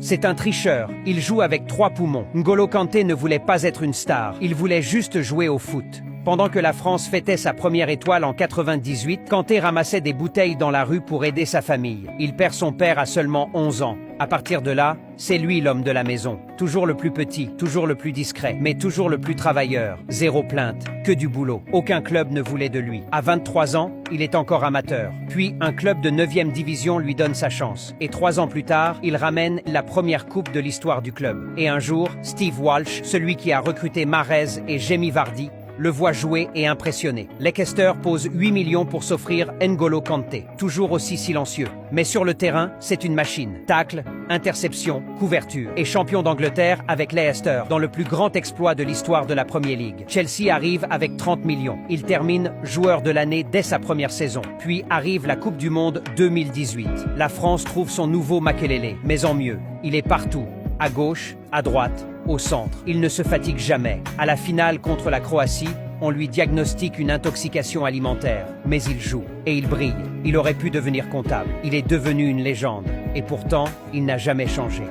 C'est un tricheur, il joue avec 3 poumons. N'Golo Kanté ne voulait pas être une star, il voulait juste jouer au foot. Pendant que la France fêtait sa première étoile en 98, Kanté ramassait des bouteilles dans la rue pour aider sa famille. Il perd son père à seulement 11 ans. À partir de là, c'est lui l'homme de la maison. Toujours le plus petit, toujours le plus discret, mais toujours le plus travailleur. Zéro plainte, que du boulot. Aucun club ne voulait de lui. À 23 ans, il est encore amateur. Puis, un club de 9e division lui donne sa chance. Et 3 ans plus tard, il ramène la première coupe de l'histoire du club. Et un jour, Steve Walsh, celui qui a recruté Mahrez et Jamie Vardy, le voit jouer et impressionner. Leicester pose 8 millions pour s'offrir N'Golo Kanté, toujours aussi silencieux. Mais sur le terrain, c'est une machine. Tacle, interception, couverture. Et champion d'Angleterre avec Leicester, dans le plus grand exploit de l'histoire de la Premier League. Chelsea arrive avec 30 millions. Il termine joueur de l'année dès sa première saison. Puis arrive la Coupe du Monde 2018. La France trouve son nouveau Makelele, mais en mieux. Il est partout. À gauche, à droite, au centre. Il ne se fatigue jamais. À la finale contre la Croatie, on lui diagnostique une intoxication alimentaire. Mais il joue. Et il brille. Il aurait pu devenir comptable. Il est devenu une légende. Et pourtant, il n'a jamais changé.